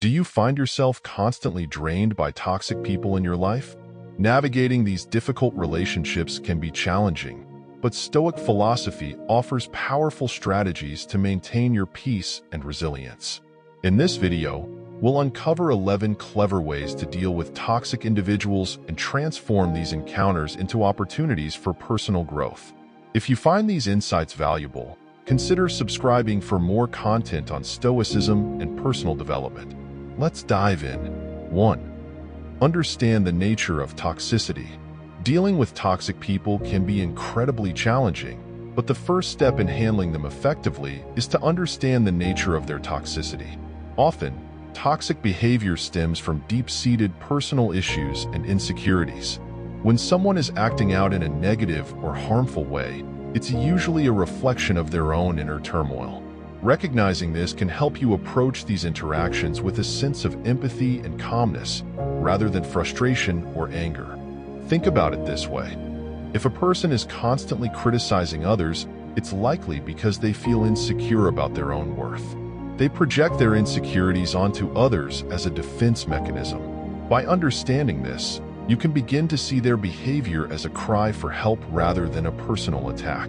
Do you find yourself constantly drained by toxic people in your life? Navigating these difficult relationships can be challenging, but Stoic philosophy offers powerful strategies to maintain your peace and resilience. In this video, we'll uncover 11 clever ways to deal with toxic individuals and transform these encounters into opportunities for personal growth. If you find these insights valuable, consider subscribing for more content on Stoicism and personal development. Let's dive in. 1. Understand the nature of toxicity. Dealing with toxic people can be incredibly challenging, but the first step in handling them effectively is to understand the nature of their toxicity. Often, toxic behavior stems from deep-seated personal issues and insecurities. When someone is acting out in a negative or harmful way, it's usually a reflection of their own inner turmoil. Recognizing this can help you approach these interactions with a sense of empathy and calmness, rather than frustration or anger. Think about it this way. If a person is constantly criticizing others, it's likely because they feel insecure about their own worth. They project their insecurities onto others as a defense mechanism. By understanding this, you can begin to see their behavior as a cry for help rather than a personal attack.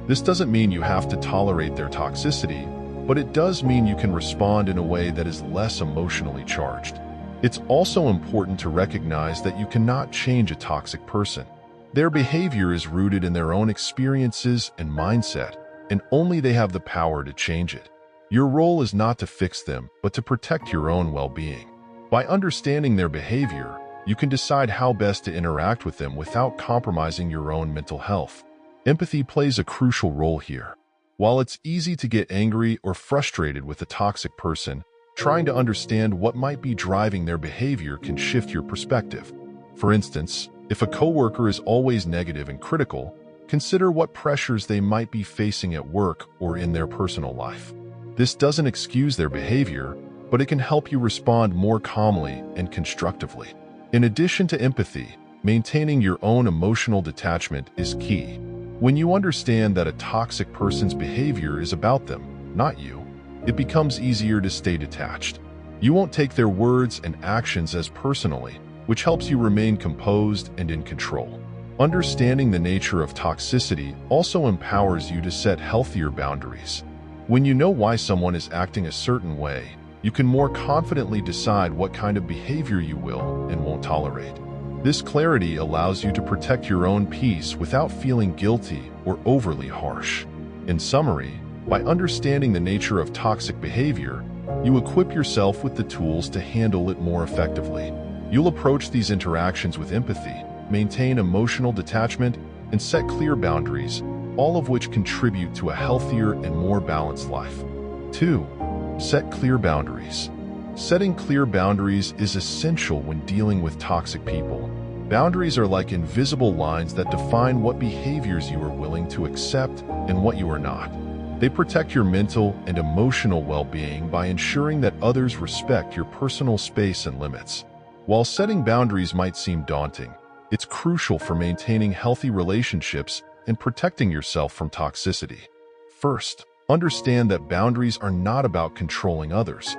This doesn't mean you have to tolerate their toxicity, but it does mean you can respond in a way that is less emotionally charged. It's also important to recognize that you cannot change a toxic person. Their behavior is rooted in their own experiences and mindset, and only they have the power to change it. Your role is not to fix them, but to protect your own well-being. By understanding their behavior, you can decide how best to interact with them without compromising your own mental health. Empathy plays a crucial role here. While it's easy to get angry or frustrated with a toxic person, trying to understand what might be driving their behavior can shift your perspective. For instance, if a coworker is always negative and critical, consider what pressures they might be facing at work or in their personal life. This doesn't excuse their behavior, but it can help you respond more calmly and constructively. In addition to empathy, maintaining your own emotional detachment is key. When you understand that a toxic person's behavior is about them, not you, it becomes easier to stay detached. You won't take their words and actions as personally, which helps you remain composed and in control. Understanding the nature of toxicity also empowers you to set healthier boundaries. When you know why someone is acting a certain way, you can more confidently decide what kind of behavior you will and won't tolerate. This clarity allows you to protect your own peace without feeling guilty or overly harsh. In summary, by understanding the nature of toxic behavior, you equip yourself with the tools to handle it more effectively. You'll approach these interactions with empathy, maintain emotional detachment, and set clear boundaries, all of which contribute to a healthier and more balanced life. 2. Set clear boundaries. Setting clear boundaries is essential when dealing with toxic people. Boundaries are like invisible lines that define what behaviors you are willing to accept and what you are not. They protect your mental and emotional well-being by ensuring that others respect your personal space and limits. While setting boundaries might seem daunting, it's crucial for maintaining healthy relationships and protecting yourself from toxicity. First, understand that boundaries are not about controlling others.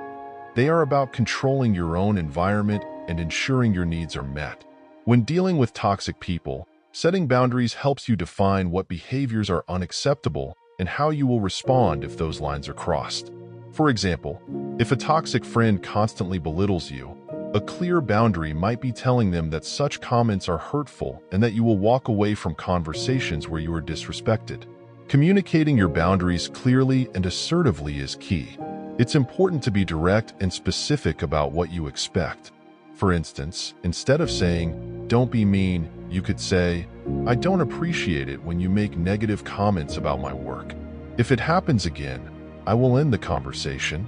They are about controlling your own environment and ensuring your needs are met. When dealing with toxic people, setting boundaries helps you define what behaviors are unacceptable and how you will respond if those lines are crossed. For example, if a toxic friend constantly belittles you, a clear boundary might be telling them that such comments are hurtful and that you will walk away from conversations where you are disrespected. Communicating your boundaries clearly and assertively is key. It's important to be direct and specific about what you expect. For instance, instead of saying, "Don't be mean," you could say, "I don't appreciate it when you make negative comments about my work. If it happens again, I will end the conversation."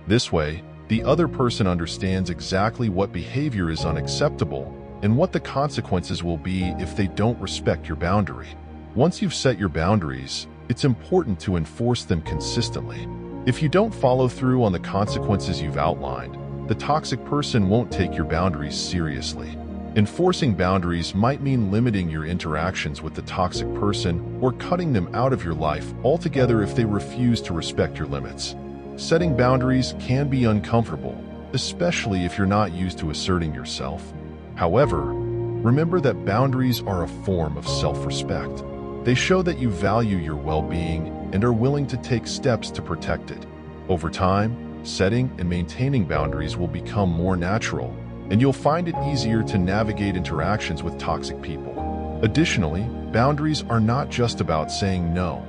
This way, the other person understands exactly what behavior is unacceptable and what the consequences will be if they don't respect your boundary. Once you've set your boundaries, it's important to enforce them consistently. If you don't follow through on the consequences you've outlined, the toxic person won't take your boundaries seriously. Enforcing boundaries might mean limiting your interactions with the toxic person or cutting them out of your life altogether if they refuse to respect your limits. Setting boundaries can be uncomfortable, especially if you're not used to asserting yourself. However, remember that boundaries are a form of self-respect. They show that you value your well-being and are willing to take steps to protect it. Over time, setting and maintaining boundaries will become more natural, and you'll find it easier to navigate interactions with toxic people. Additionally, boundaries are not just about saying no.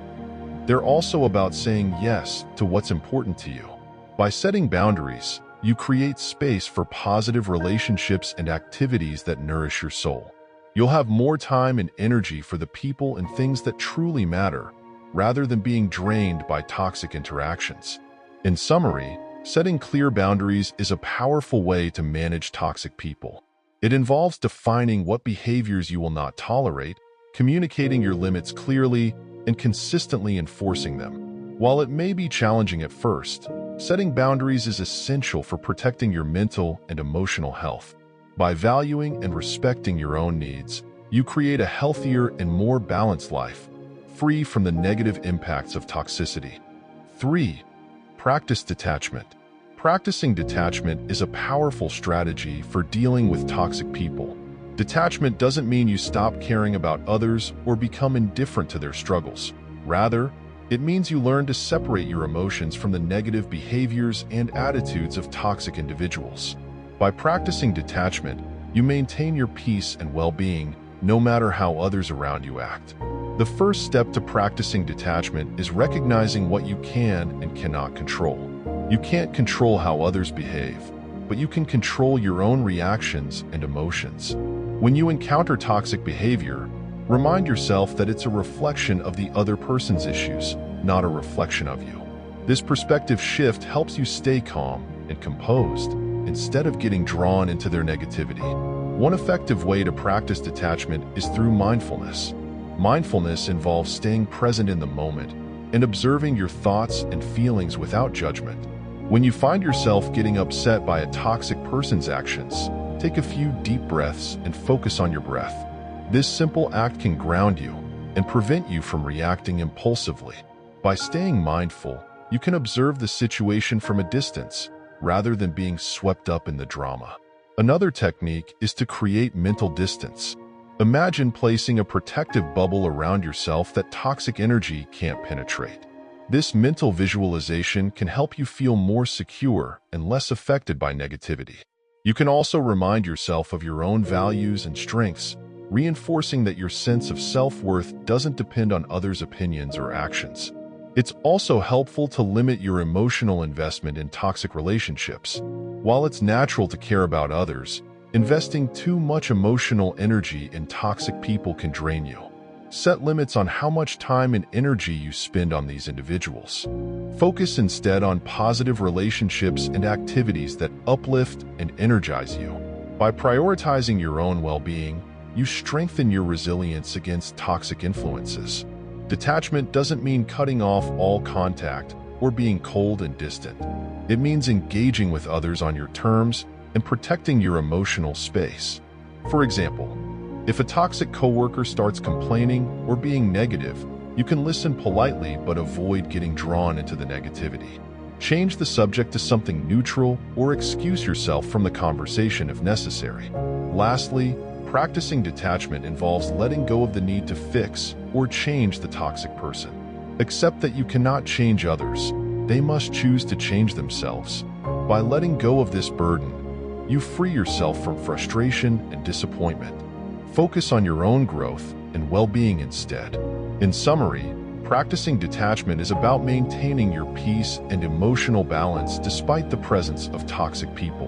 They're also about saying yes to what's important to you. By setting boundaries, you create space for positive relationships and activities that nourish your soul. You'll have more time and energy for the people and things that truly matter, rather than being drained by toxic interactions. In summary, setting clear boundaries is a powerful way to manage toxic people. It involves defining what behaviors you will not tolerate, communicating your limits clearly, and consistently enforcing them. While it may be challenging at first, setting boundaries is essential for protecting your mental and emotional health. By valuing and respecting your own needs, you create a healthier and more balanced life, free from the negative impacts of toxicity. 3. Practice detachment. Practicing detachment is a powerful strategy for dealing with toxic people. Detachment doesn't mean you stop caring about others or become indifferent to their struggles. Rather, it means you learn to separate your emotions from the negative behaviors and attitudes of toxic individuals. By practicing detachment, you maintain your peace and well-being, no matter how others around you act. The first step to practicing detachment is recognizing what you can and cannot control. You can't control how others behave, but you can control your own reactions and emotions. When you encounter toxic behavior, remind yourself that it's a reflection of the other person's issues, not a reflection of you. This perspective shift helps you stay calm and composed, instead of getting drawn into their negativity. One effective way to practice detachment is through mindfulness. Mindfulness involves staying present in the moment and observing your thoughts and feelings without judgment. When you find yourself getting upset by a toxic person's actions, take a few deep breaths and focus on your breath. This simple act can ground you and prevent you from reacting impulsively. By staying mindful, you can observe the situation from a distance, rather than being swept up in the drama. Another technique is to create mental distance. Imagine placing a protective bubble around yourself that toxic energy can't penetrate. This mental visualization can help you feel more secure and less affected by negativity. You can also remind yourself of your own values and strengths, reinforcing that your sense of self-worth doesn't depend on others' opinions or actions. It's also helpful to limit your emotional investment in toxic relationships. While it's natural to care about others, investing too much emotional energy in toxic people can drain you. Set limits on how much time and energy you spend on these individuals. Focus instead on positive relationships and activities that uplift and energize you. By prioritizing your own well-being, you strengthen your resilience against toxic influences. Detachment doesn't mean cutting off all contact or being cold and distant. It means engaging with others on your terms and protecting your emotional space. For example, if a toxic coworker starts complaining or being negative, you can listen politely but avoid getting drawn into the negativity. Change the subject to something neutral or excuse yourself from the conversation if necessary. Lastly, practicing detachment involves letting go of the need to fix or change the toxic person. Accept that you cannot change others. They must choose to change themselves. By letting go of this burden, you free yourself from frustration and disappointment. Focus on your own growth and well-being instead. In summary, practicing detachment is about maintaining your peace and emotional balance despite the presence of toxic people.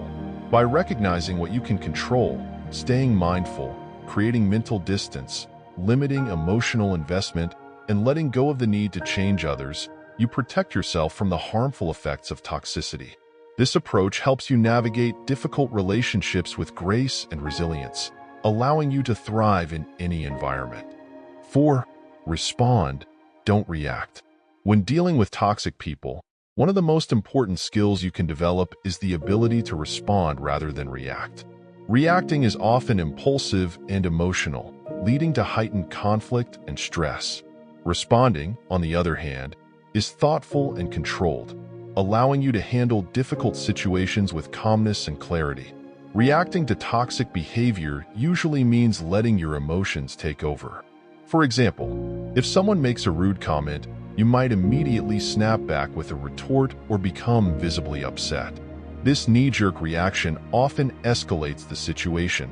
By recognizing what you can control, staying mindful, creating mental distance, limiting emotional investment, and letting go of the need to change others, you protect yourself from the harmful effects of toxicity. This approach helps you navigate difficult relationships with grace and resilience, allowing you to thrive in any environment. 4. Respond, don't react. When dealing with toxic people, one of the most important skills you can develop is the ability to respond rather than react. Reacting is often impulsive and emotional, leading to heightened conflict and stress. Responding, on the other hand, is thoughtful and controlled, allowing you to handle difficult situations with calmness and clarity. Reacting to toxic behavior usually means letting your emotions take over. For example, if someone makes a rude comment, you might immediately snap back with a retort or become visibly upset. This knee-jerk reaction often escalates the situation,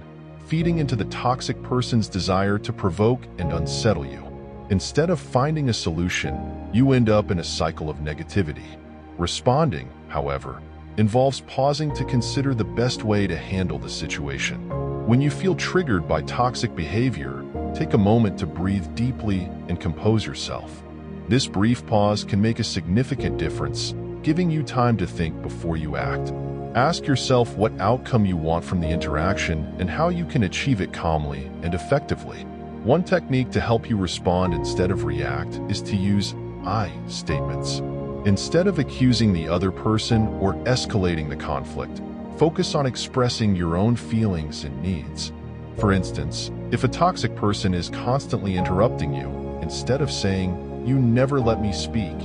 feeding into the toxic person's desire to provoke and unsettle you. Instead of finding a solution, you end up in a cycle of negativity. Responding, however, involves pausing to consider the best way to handle the situation. When you feel triggered by toxic behavior, take a moment to breathe deeply and compose yourself. This brief pause can make a significant difference, giving you time to think before you act. Ask yourself what outcome you want from the interaction and how you can achieve it calmly and effectively. One technique to help you respond instead of react is to use I statements. Instead of accusing the other person or escalating the conflict, focus on expressing your own feelings and needs. For instance, if a toxic person is constantly interrupting you, instead of saying, "You never let me speak,"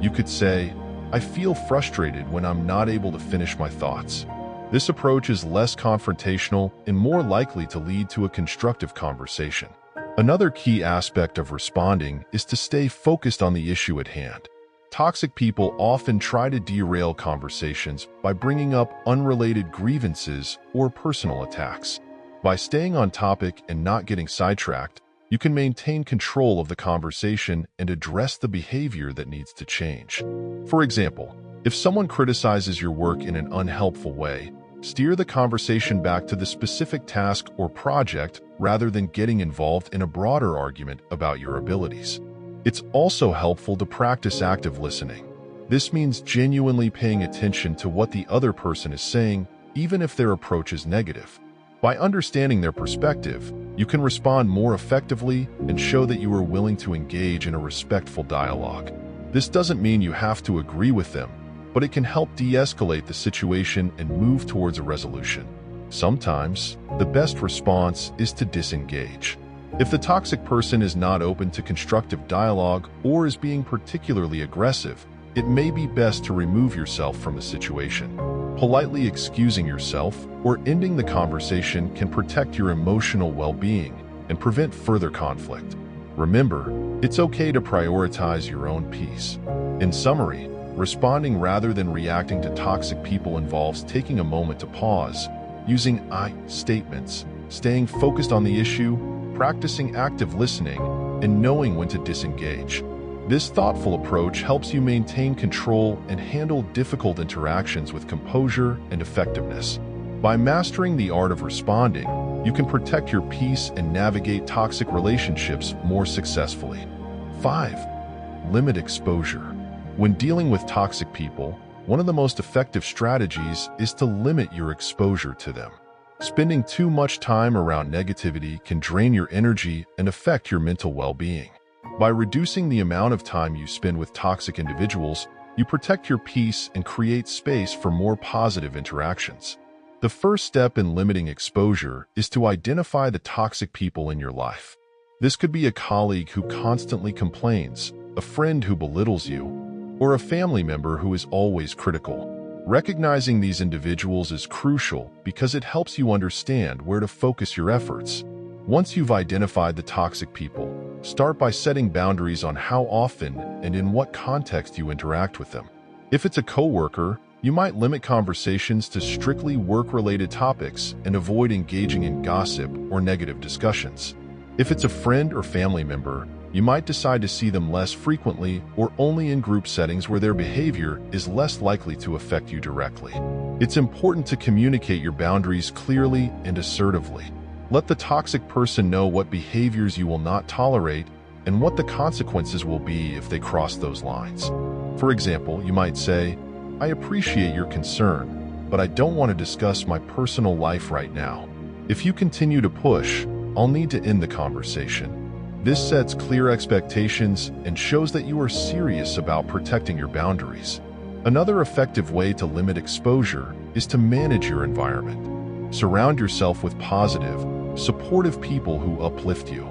you could say, "I feel frustrated when I'm not able to finish my thoughts." This approach is less confrontational and more likely to lead to a constructive conversation. Another key aspect of responding is to stay focused on the issue at hand. Toxic people often try to derail conversations by bringing up unrelated grievances or personal attacks. By staying on topic and not getting sidetracked, you can maintain control of the conversation and address the behavior that needs to change. For example, if someone criticizes your work in an unhelpful way, steer the conversation back to the specific task or project rather than getting involved in a broader argument about your abilities. It's also helpful to practice active listening. This means genuinely paying attention to what the other person is saying, even if their approach is negative. By understanding their perspective, you can respond more effectively and show that you are willing to engage in a respectful dialogue. This doesn't mean you have to agree with them, but it can help de-escalate the situation and move towards a resolution. Sometimes, the best response is to disengage. If the toxic person is not open to constructive dialogue or is being particularly aggressive, it may be best to remove yourself from the situation. Politely excusing yourself or ending the conversation can protect your emotional well-being and prevent further conflict. Remember, it's okay to prioritize your own peace. In summary, responding rather than reacting to toxic people involves taking a moment to pause, using I statements, staying focused on the issue, practicing active listening, and knowing when to disengage. This thoughtful approach helps you maintain control and handle difficult interactions with composure and effectiveness. By mastering the art of responding, you can protect your peace and navigate toxic relationships more successfully. 5. Limit exposure. When dealing with toxic people, one of the most effective strategies is to limit your exposure to them. Spending too much time around negativity can drain your energy and affect your mental well-being. By reducing the amount of time you spend with toxic individuals, you protect your peace and create space for more positive interactions. The first step in limiting exposure is to identify the toxic people in your life. This could be a colleague who constantly complains, a friend who belittles you, or a family member who is always critical. Recognizing these individuals is crucial because it helps you understand where to focus your efforts. Once you've identified the toxic people, start by setting boundaries on how often and in what context you interact with them. If it's a coworker, you might limit conversations to strictly work-related topics and avoid engaging in gossip or negative discussions. If it's a friend or family member, you might decide to see them less frequently or only in group settings where their behavior is less likely to affect you directly. It's important to communicate your boundaries clearly and assertively. Let the toxic person know what behaviors you will not tolerate and what the consequences will be if they cross those lines. For example, you might say, "I appreciate your concern, but I don't want to discuss my personal life right now. If you continue to push, I'll need to end the conversation." This sets clear expectations and shows that you are serious about protecting your boundaries. Another effective way to limit exposure is to manage your environment. Surround yourself with positive, supportive people who uplift you.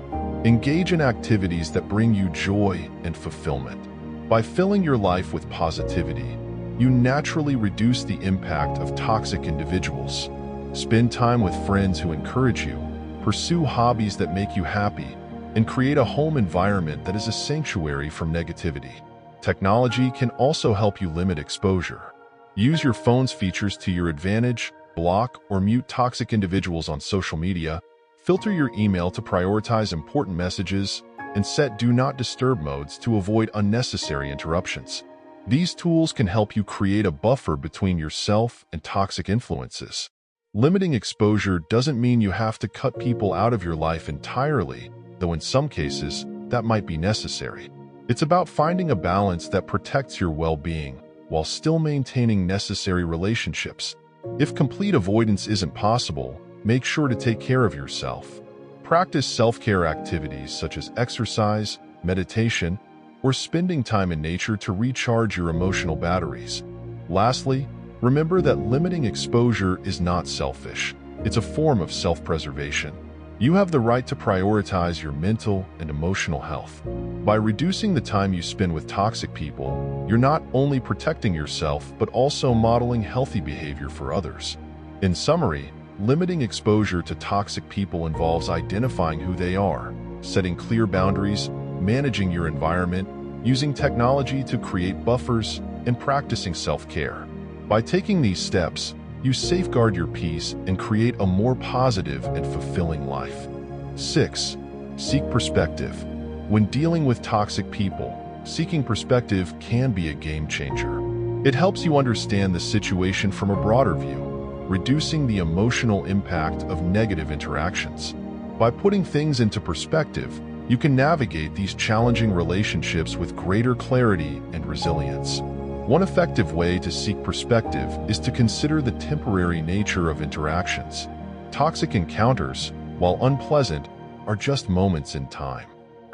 Engage in activities that bring you joy and fulfillment. By filling your life with positivity, you naturally reduce the impact of toxic individuals. Spend time with friends who encourage you, pursue hobbies that make you happy, and create a home environment that is a sanctuary from negativity. Technology can also help you limit exposure. Use your phone's features to your advantage, block or mute toxic individuals on social media, filter your email to prioritize important messages, and set do not disturb modes to avoid unnecessary interruptions. These tools can help you create a buffer between yourself and toxic influences. Limiting exposure doesn't mean you have to cut people out of your life entirely, though in some cases, that might be necessary. It's about finding a balance that protects your well-being while still maintaining necessary relationships. If complete avoidance isn't possible, make sure to take care of yourself. Practice self-care activities such as exercise, meditation, or spending time in nature to recharge your emotional batteries. Lastly, remember that limiting exposure is not selfish. It's a form of self-preservation. You have the right to prioritize your mental and emotional health. By reducing the time you spend with toxic people, you're not only protecting yourself, but also modeling healthy behavior for others. In summary, limiting exposure to toxic people involves identifying who they are, setting clear boundaries, managing your environment, using technology to create buffers, and practicing self-care. By taking these steps, you safeguard your peace and create a more positive and fulfilling life. 6. Seek perspective. When dealing with toxic people, seeking perspective can be a game changer. It helps you understand the situation from a broader view, reducing the emotional impact of negative interactions. By putting things into perspective, you can navigate these challenging relationships with greater clarity and resilience. One effective way to seek perspective is to consider the temporary nature of interactions. Toxic encounters, while unpleasant, are just moments in time.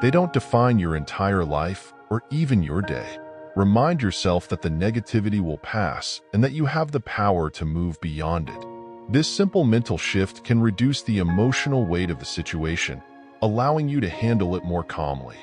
They don't define your entire life or even your day. Remind yourself that the negativity will pass and that you have the power to move beyond it. This simple mental shift can reduce the emotional weight of the situation, allowing you to handle it more calmly.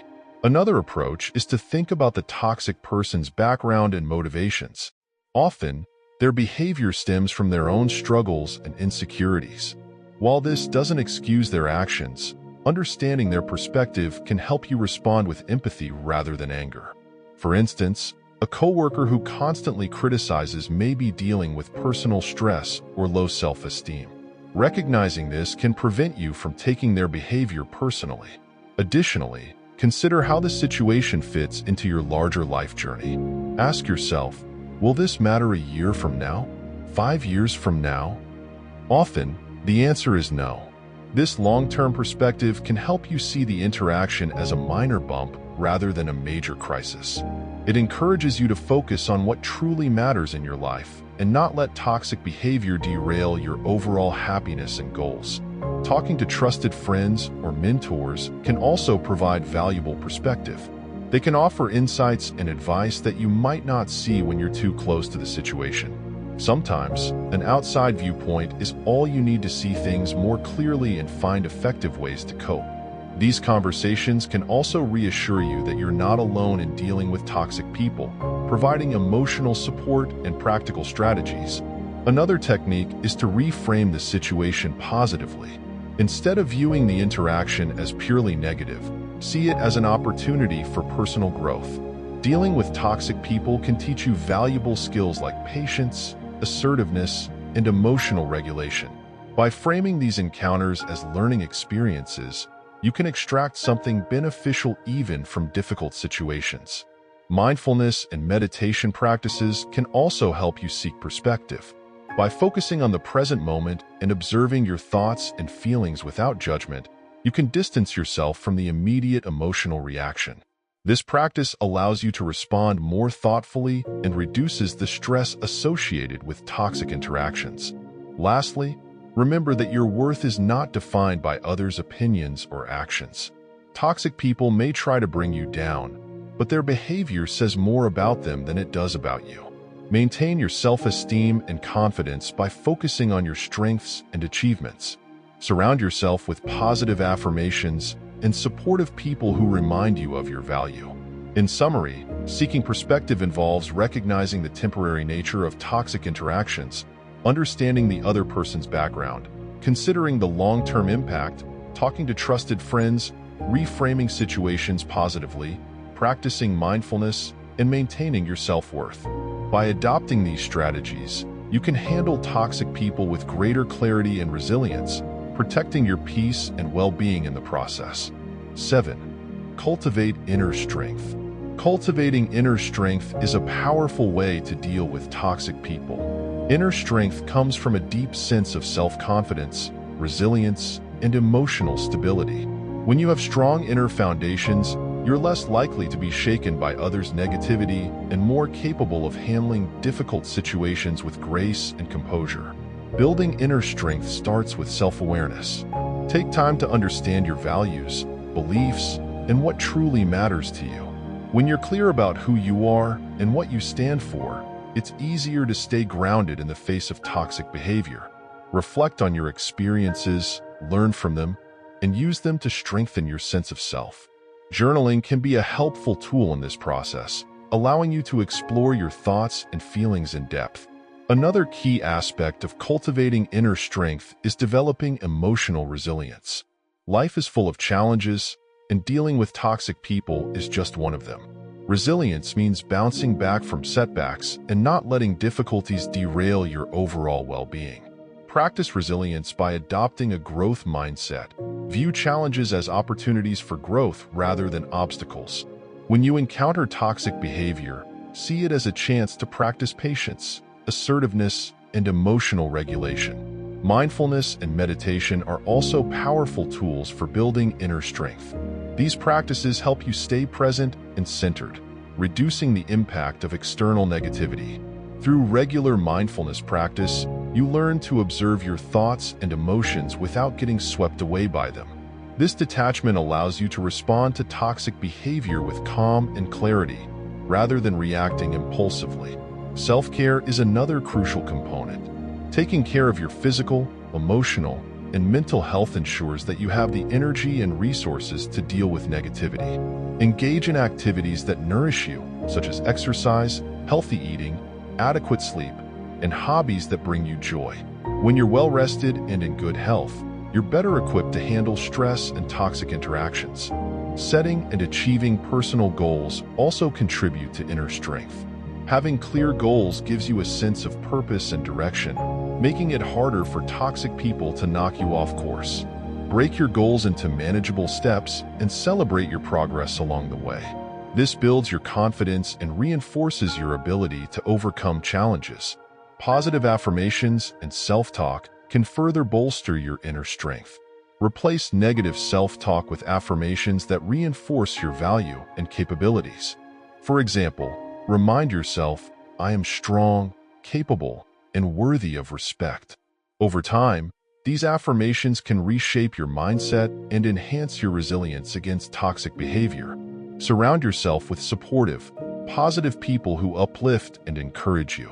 Another approach is to think about the toxic person's background and motivations. Often, their behavior stems from their own struggles and insecurities. While this doesn't excuse their actions, understanding their perspective can help you respond with empathy rather than anger. For instance, a coworker who constantly criticizes may be dealing with personal stress or low self-esteem. Recognizing this can prevent you from taking their behavior personally. Additionally, consider how the situation fits into your larger life journey. Ask yourself, will this matter a year from now? 5 years from now? Often, the answer is no. This long-term perspective can help you see the interaction as a minor bump rather than a major crisis. It encourages you to focus on what truly matters in your life and not let toxic behavior derail your overall happiness and goals. Talking to trusted friends or mentors can also provide valuable perspective. They can offer insights and advice that you might not see when you're too close to the situation. Sometimes, an outside viewpoint is all you need to see things more clearly and find effective ways to cope. These conversations can also reassure you that you're not alone in dealing with toxic people, providing emotional support and practical strategies. Another technique is to reframe the situation positively. Instead of viewing the interaction as purely negative, see it as an opportunity for personal growth. Dealing with toxic people can teach you valuable skills like patience, assertiveness, and emotional regulation. By framing these encounters as learning experiences, you can extract something beneficial even from difficult situations. Mindfulness and meditation practices can also help you seek perspective. By focusing on the present moment and observing your thoughts and feelings without judgment, you can distance yourself from the immediate emotional reaction. This practice allows you to respond more thoughtfully and reduces the stress associated with toxic interactions. Lastly, remember that your worth is not defined by others' opinions or actions. Toxic people may try to bring you down, but their behavior says more about them than it does about you. Maintain your self-esteem and confidence by focusing on your strengths and achievements. Surround yourself with positive affirmations and supportive people who remind you of your value. In summary, seeking perspective involves recognizing the temporary nature of toxic interactions, understanding the other person's background, considering the long-term impact, talking to trusted friends, reframing situations positively, practicing mindfulness, and maintaining your self-worth. By adopting these strategies, you can handle toxic people with greater clarity and resilience, protecting your peace and well-being in the process. 7. Cultivate inner strength. Cultivating inner strength is a powerful way to deal with toxic people. Inner strength comes from a deep sense of self-confidence, resilience, and emotional stability. When you have strong inner foundations, you're less likely to be shaken by others' negativity and more capable of handling difficult situations with grace and composure. Building inner strength starts with self-awareness. Take time to understand your values, beliefs, and what truly matters to you. When you're clear about who you are and what you stand for, it's easier to stay grounded in the face of toxic behavior. Reflect on your experiences, learn from them, and use them to strengthen your sense of self. Journaling can be a helpful tool in this process, allowing you to explore your thoughts and feelings in depth. Another key aspect of cultivating inner strength is developing emotional resilience. Life is full of challenges, and dealing with toxic people is just one of them. Resilience means bouncing back from setbacks and not letting difficulties derail your overall well-being. Practice resilience by adopting a growth mindset. View challenges as opportunities for growth rather than obstacles. When you encounter toxic behavior, see it as a chance to practice patience, assertiveness, and emotional regulation. Mindfulness and meditation are also powerful tools for building inner strength. These practices help you stay present and centered, reducing the impact of external negativity. Through regular mindfulness practice, you learn to observe your thoughts and emotions without getting swept away by them. This detachment allows you to respond to toxic behavior with calm and clarity, rather than reacting impulsively. Self-care is another crucial component. Taking care of your physical, emotional, and mental health ensures that you have the energy and resources to deal with negativity. Engage in activities that nourish you, such as exercise, healthy eating, adequate sleep, and hobbies that bring you joy. When you're well-rested and in good health, you're better equipped to handle stress and toxic interactions. Setting and achieving personal goals also contribute to inner strength. Having clear goals gives you a sense of purpose and direction, making it harder for toxic people to knock you off course. Break your goals into manageable steps and celebrate your progress along the way. This builds your confidence and reinforces your ability to overcome challenges. Positive affirmations and self-talk can further bolster your inner strength. Replace negative self-talk with affirmations that reinforce your value and capabilities. For example, remind yourself, "I am strong, capable, and worthy of respect." Over time, these affirmations can reshape your mindset and enhance your resilience against toxic behavior. Surround yourself with supportive, positive people who uplift and encourage you.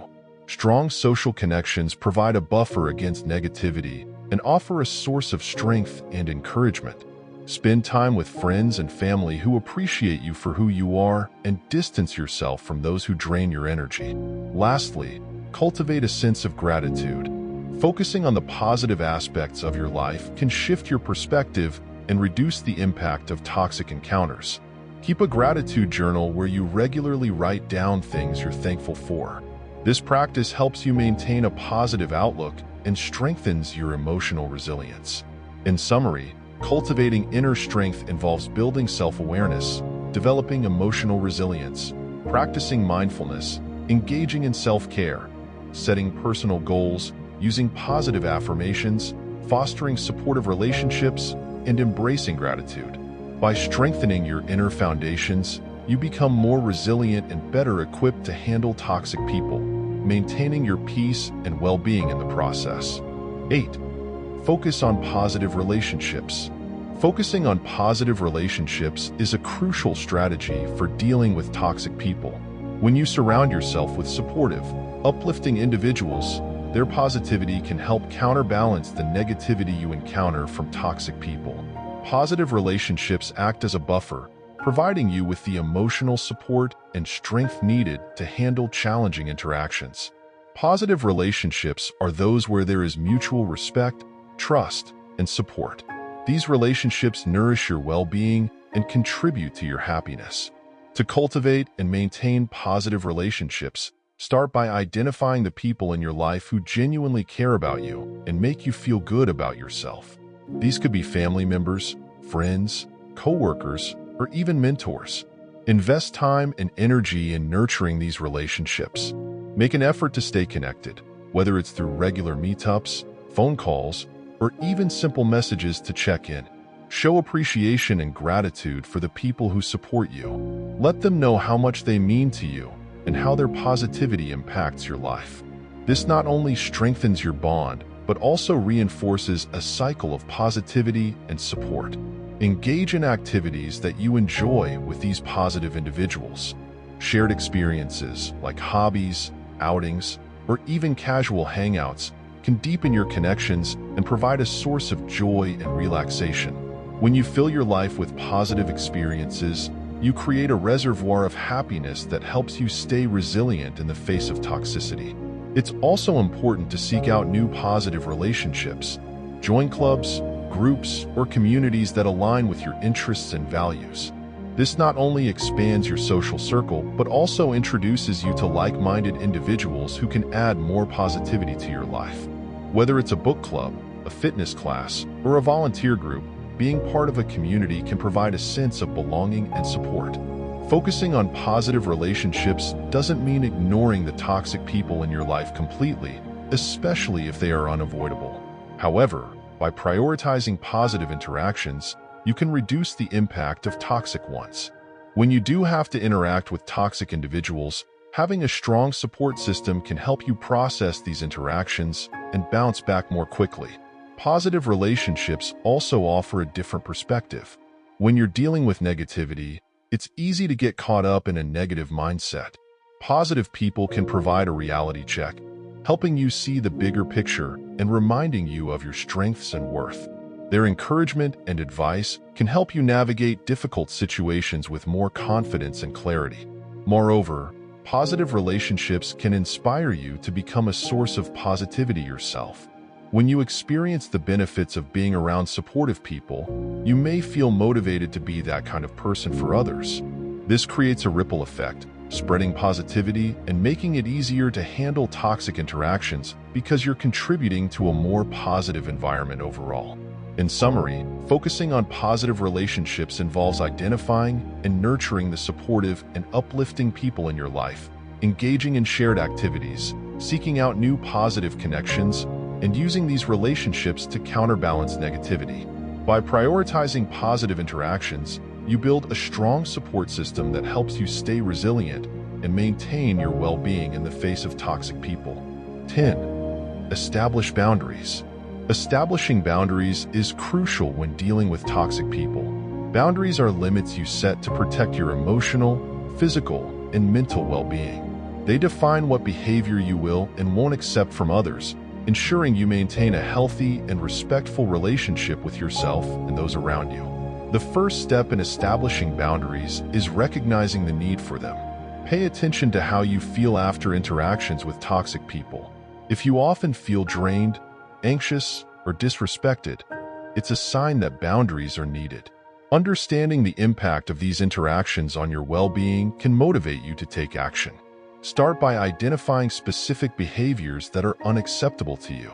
Strong social connections provide a buffer against negativity and offer a source of strength and encouragement. Spend time with friends and family who appreciate you for who you are and distance yourself from those who drain your energy. Lastly, cultivate a sense of gratitude. Focusing on the positive aspects of your life can shift your perspective and reduce the impact of toxic encounters. Keep a gratitude journal where you regularly write down things you're thankful for. This practice helps you maintain a positive outlook and strengthens your emotional resilience. In summary, cultivating inner strength involves building self-awareness, developing emotional resilience, practicing mindfulness, engaging in self-care, setting personal goals, using positive affirmations, fostering supportive relationships, and embracing gratitude. By strengthening your inner foundations, you become more resilient and better equipped to handle toxic people, maintaining your peace and well-being in the process. 8. Focus on positive relationships. Focusing on positive relationships is a crucial strategy for dealing with toxic people. When you surround yourself with supportive, uplifting individuals, their positivity can help counterbalance the negativity you encounter from toxic people. Positive relationships act as a buffer, providing you with the emotional support and strength needed to handle challenging interactions. Positive relationships are those where there is mutual respect, trust, and support. These relationships nourish your well-being and contribute to your happiness. To cultivate and maintain positive relationships, start by identifying the people in your life who genuinely care about you and make you feel good about yourself. These could be family members, friends, coworkers, or even mentors. Invest time and energy in nurturing these relationships. Make an effort to stay connected, whether it's through regular meetups, phone calls, or even simple messages to check in. Show appreciation and gratitude for the people who support you. Let them know how much they mean to you and how their positivity impacts your life. This not only strengthens your bond, but also reinforces a cycle of positivity and support. Engage in activities that you enjoy with these positive individuals. Shared experiences like hobbies, outings, or even casual hangouts can deepen your connections and provide a source of joy and relaxation. When you fill your life with positive experiences, you create a reservoir of happiness that helps you stay resilient in the face of toxicity. It's also important to seek out new positive relationships. Join clubs, groups, or communities that align with your interests and values. This not only expands your social circle, but also introduces you to like-minded individuals who can add more positivity to your life. Whether it's a book club, a fitness class, or a volunteer group, being part of a community can provide a sense of belonging and support. Focusing on positive relationships doesn't mean ignoring the toxic people in your life completely, especially if they are unavoidable. However, by prioritizing positive interactions, you can reduce the impact of toxic ones. When you do have to interact with toxic individuals, having a strong support system can help you process these interactions and bounce back more quickly. Positive relationships also offer a different perspective. When you're dealing with negativity, it's easy to get caught up in a negative mindset. Positive people can provide a reality check, helping you see the bigger picture and reminding you of your strengths and worth. Their encouragement and advice can help you navigate difficult situations with more confidence and clarity. Moreover, positive relationships can inspire you to become a source of positivity yourself. When you experience the benefits of being around supportive people, you may feel motivated to be that kind of person for others. This creates a ripple effect, spreading positivity and making it easier to handle toxic interactions because you're contributing to a more positive environment overall. In summary, focusing on positive relationships involves identifying and nurturing the supportive and uplifting people in your life, engaging in shared activities, seeking out new positive connections, and using these relationships to counterbalance negativity. By prioritizing positive interactions, you build a strong support system that helps you stay resilient and maintain your well-being in the face of toxic people. 10. Establish boundaries. Establishing boundaries is crucial when dealing with toxic people. Boundaries are limits you set to protect your emotional, physical, and mental well-being. They define what behavior you will and won't accept from others, ensuring you maintain a healthy and respectful relationship with yourself and those around you. The first step in establishing boundaries is recognizing the need for them. Pay attention to how you feel after interactions with toxic people. If you often feel drained, anxious, or disrespected, it's a sign that boundaries are needed. Understanding the impact of these interactions on your well-being can motivate you to take action. Start by identifying specific behaviors that are unacceptable to you.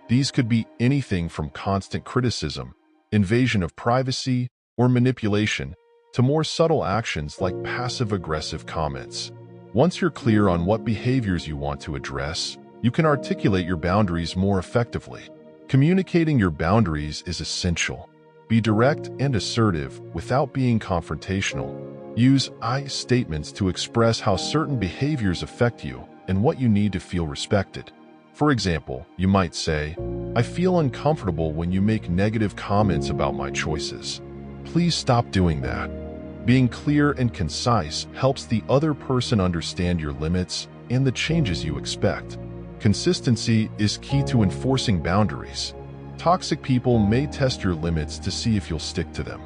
These could be anything from constant criticism, invasion of privacy, or manipulation, to more subtle actions like passive-aggressive comments. Once you're clear on what behaviors you want to address, you can articulate your boundaries more effectively. Communicating your boundaries is essential. Be direct and assertive without being confrontational. Use I statements to express how certain behaviors affect you and what you need to feel respected. For example, you might say, "I feel uncomfortable when you make negative comments about my choices. Please stop doing that." Being clear and concise helps the other person understand your limits and the changes you expect. Consistency is key to enforcing boundaries. Toxic people may test your limits to see if you'll stick to them.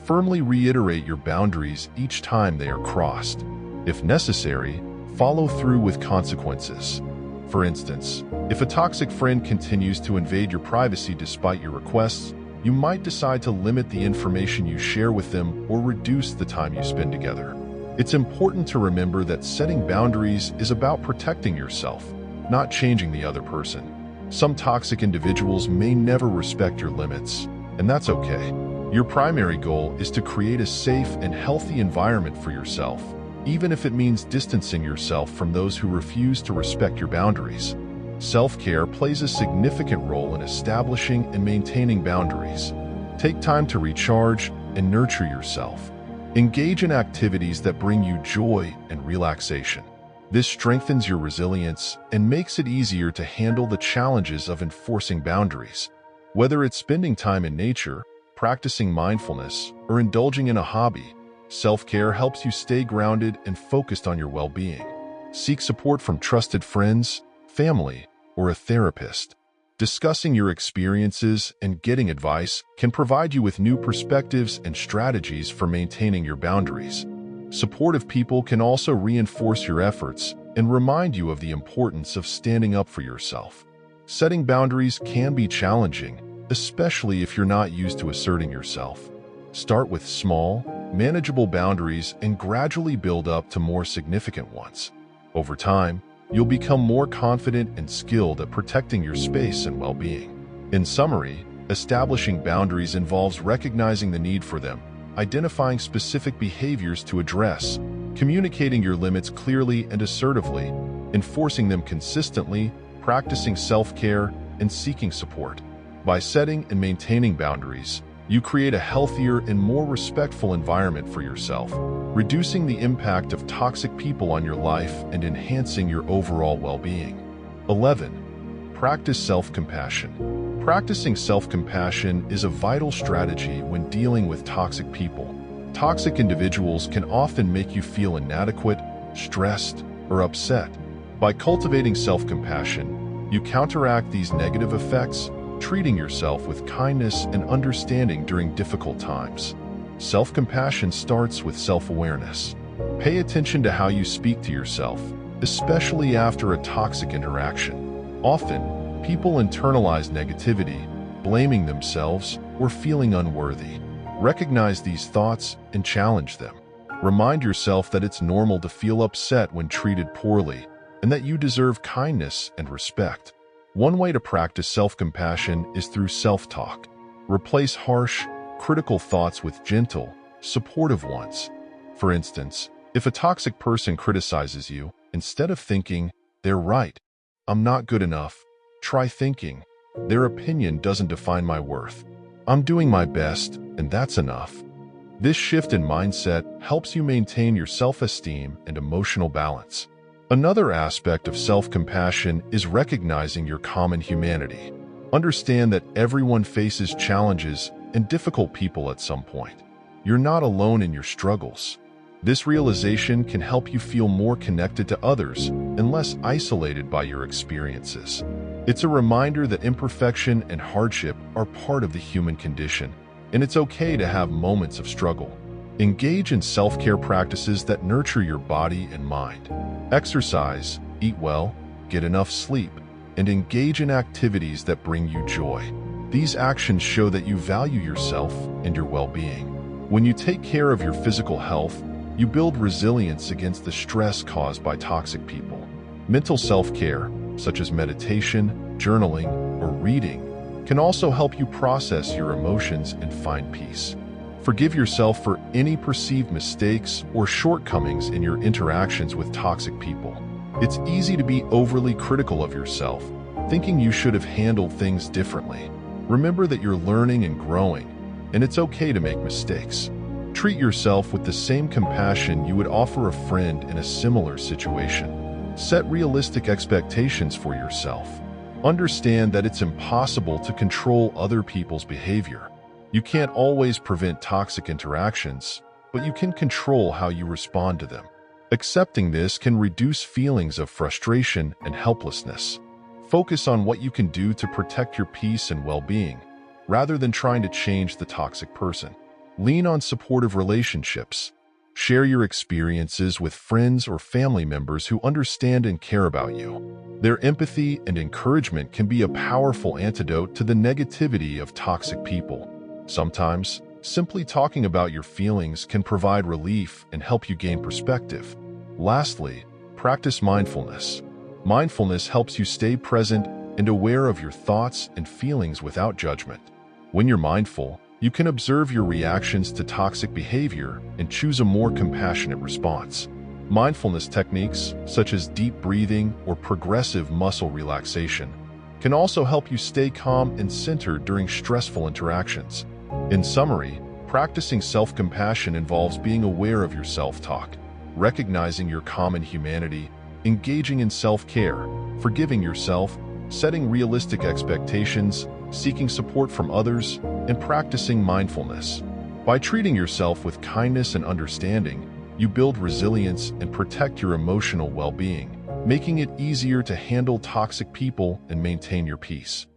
Firmly reiterate your boundaries each time they are crossed. If necessary, follow through with consequences. For instance, if a toxic friend continues to invade your privacy despite your requests, you might decide to limit the information you share with them or reduce the time you spend together. It's important to remember that setting boundaries is about protecting yourself, not changing the other person. Some toxic individuals may never respect your limits, and that's okay. Your primary goal is to create a safe and healthy environment for yourself, even if it means distancing yourself from those who refuse to respect your boundaries. Self-care plays a significant role in establishing and maintaining boundaries. Take time to recharge and nurture yourself. Engage in activities that bring you joy and relaxation. This strengthens your resilience and makes it easier to handle the challenges of enforcing boundaries. Whether it's spending time in nature, practicing mindfulness, or indulging in a hobby, self-care helps you stay grounded and focused on your well-being. Seek support from trusted friends, family, or a therapist. Discussing your experiences and getting advice can provide you with new perspectives and strategies for maintaining your boundaries. Supportive people can also reinforce your efforts and remind you of the importance of standing up for yourself. Setting boundaries can be challenging, especially if you're not used to asserting yourself. Start with small, manageable boundaries and gradually build up to more significant ones. Over time, you'll become more confident and skilled at protecting your space and well-being. In summary, establishing boundaries involves recognizing the need for them, identifying specific behaviors to address, communicating your limits clearly and assertively, enforcing them consistently, practicing self-care, and seeking support. By setting and maintaining boundaries, you create a healthier and more respectful environment for yourself, reducing the impact of toxic people on your life and enhancing your overall well-being. 11. Practice self-compassion. Practicing self-compassion is a vital strategy when dealing with toxic people. Toxic individuals can often make you feel inadequate, stressed, or upset. By cultivating self-compassion, you counteract these negative effects, treating yourself with kindness and understanding during difficult times. Self-compassion starts with self-awareness. Pay attention to how you speak to yourself, especially after a toxic interaction. Often, people internalize negativity, blaming themselves or feeling unworthy. Recognize these thoughts and challenge them. Remind yourself that it's normal to feel upset when treated poorly and that you deserve kindness and respect. One way to practice self-compassion is through self-talk. Replace harsh, critical thoughts with gentle, supportive ones. For instance, if a toxic person criticizes you, instead of thinking, "They're right, I'm not good enough," try thinking, "Their opinion doesn't define my worth. I'm doing my best, and that's enough." This shift in mindset helps you maintain your self-esteem and emotional balance. Another aspect of self-compassion is recognizing your common humanity. Understand that everyone faces challenges and difficult people at some point. You're not alone in your struggles. This realization can help you feel more connected to others and less isolated by your experiences. It's a reminder that imperfection and hardship are part of the human condition, and it's okay to have moments of struggle. Engage in self-care practices that nurture your body and mind. Exercise, eat well, get enough sleep, and engage in activities that bring you joy. These actions show that you value yourself and your well-being. When you take care of your physical health, you build resilience against the stress caused by toxic people. Mental self-care, such as meditation, journaling, or reading, can also help you process your emotions and find peace. Forgive yourself for any perceived mistakes or shortcomings in your interactions with toxic people. It's easy to be overly critical of yourself, thinking you should have handled things differently. Remember that you're learning and growing, and it's okay to make mistakes. Treat yourself with the same compassion you would offer a friend in a similar situation. Set realistic expectations for yourself. Understand that it's impossible to control other people's behavior. You can't always prevent toxic interactions, but you can control how you respond to them. Accepting this can reduce feelings of frustration and helplessness. Focus on what you can do to protect your peace and well-being, rather than trying to change the toxic person. Lean on supportive relationships. Share your experiences with friends or family members who understand and care about you. Their empathy and encouragement can be a powerful antidote to the negativity of toxic people. Sometimes, simply talking about your feelings can provide relief and help you gain perspective. Lastly, practice mindfulness. Mindfulness helps you stay present and aware of your thoughts and feelings without judgment. When you're mindful, you can observe your reactions to toxic behavior and choose a more compassionate response. Mindfulness techniques, such as deep breathing or progressive muscle relaxation, can also help you stay calm and centered during stressful interactions. In summary, practicing self-compassion involves being aware of your self-talk, recognizing your common humanity, engaging in self-care, forgiving yourself, setting realistic expectations, seeking support from others, and practicing mindfulness. By treating yourself with kindness and understanding, you build resilience and protect your emotional well-being, making it easier to handle toxic people and maintain your peace.